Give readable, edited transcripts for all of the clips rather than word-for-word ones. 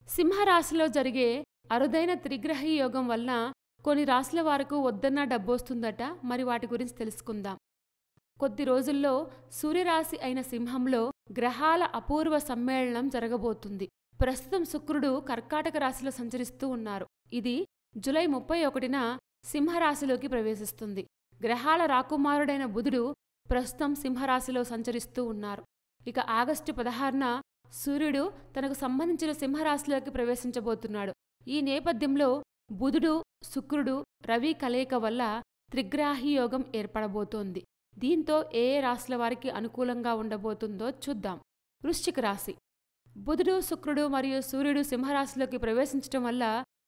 సింహరాశిలో జరిగే అరుదైన త్రిగ్రహీ యోగం వలన కొన్ని రాశుల వారికి వద్దన్న డబ్బొస్తుందట. మరి వాటి గురించి తెలుసుకుందాం. కొద్ది రోజుల్లో సూర్యరాశి అయిన సింహంలో గ్రహాల అపూర్వ సమ్మేళనం జరగబోతుంది. ప్రస్తుతం శుక్రుడు కర్కాటక రాశిలో సంచరిస్తూ ఉన్నారు. ఇది జూలై 31న సింహరాశిలోకి ప్రవేశిస్తుంది. గ్రహాల రాకుమారుడైన బుధుడు ప్రస్తుతం సింహరాశిలో సంచరిస్తూ ఉన్నారు. ఇక ఆగస్టు 16న సూర్యుడు తనకు సంబంధించిన సింహరాశిలోకి ప్రవేశించబోతున్నాడు. ఈ నేపథ్యంలో బుధుడు, శుక్రుడు, రవి కలయిక వల్ల త్రిగ్రాహి యోగం ఏర్పడబోతోంది. దీంతో ఏ రాశుల వారికి అనుకూలంగా ఉండబోతుందో చూద్దాం. వృశ్చిక రాశి. బుధుడు, శుక్రుడు మరియు సూర్యుడు సింహరాశిలోకి ప్రవేశించటం వల్ల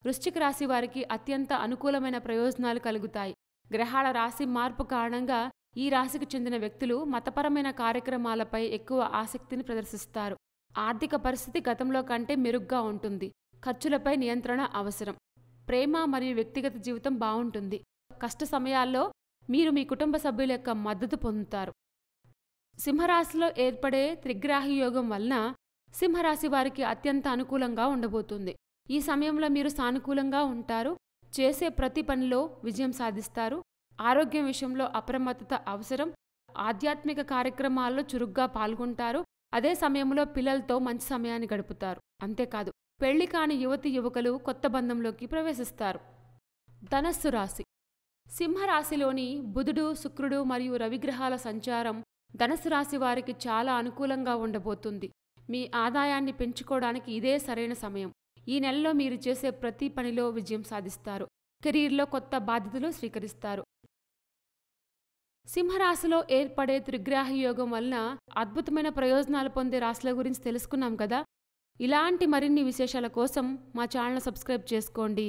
వృశ్చిక రాశి వారికి అత్యంత అనుకూలమైన ప్రయోజనాలు కలుగుతాయి. గ్రహాల రాశి మార్పు కారణంగా ఈ రాశికి చెందిన వ్యక్తులు మతపరమైన కార్యక్రమాలపై ఎక్కువ ఆసక్తిని ప్రదర్శిస్తారు. ఆర్థిక పరిస్థితి గతంలో కంటే మెరుగ్గా ఉంటుంది. ఖర్చులపై నియంత్రణ అవసరం. ప్రేమ మరియు వ్యక్తిగత జీవితం బావుంటుంది. కష్ట సమయాల్లో మీరు మీ కుటుంబ సభ్యుల యొక్క మద్దతు పొందుతారు. సింహరాశిలో ఏర్పడే త్రిగ్రాహి యోగం వలన సింహరాశి వారికి అత్యంత అనుకూలంగా ఉండబోతుంది. ఈ సమయంలో మీరు సానుకూలంగా ఉంటారు. చేసే ప్రతి పనిలో విజయం సాధిస్తారు. ఆరోగ్యం విషయంలో అప్రమత్తత అవసరం. ఆధ్యాత్మిక కార్యక్రమాల్లో చురుగ్గా పాల్గొంటారు. అదే సమయంలో పిల్లలతో మంచి సమయాన్ని గడుపుతారు. అంతేకాదు, పెళ్లి కాని యువతీ యువకులు కొత్త బంధంలోకి ప్రవేశిస్తారు. ధనస్సు రాశి. సింహరాశిలోని బుధుడు, శుక్రుడు మరియు రవిగ్రహాల సంచారం ధనస్సు రాశి వారికి చాలా అనుకూలంగా ఉండబోతుంది. మీ ఆదాయాన్ని పెంచుకోవడానికి ఇదే సరైన సమయం. ఈ నెలలో మీరు చేసే ప్రతి పనిలో విజయం సాధిస్తారు. కెరీర్లో కొత్త బాధ్యతలు స్వీకరిస్తారు. సింహరాశిలో ఏర్పడే త్రిగ్రాహి యోగం వలన అద్భుతమైన ప్రయోజనాలు పొందే రాశుల గురించి తెలుసుకున్నాం కదా. ఇలాంటి మరిన్ని విశేషాల కోసం మా ఛానల్ సబ్స్క్రైబ్ చేసుకోండి.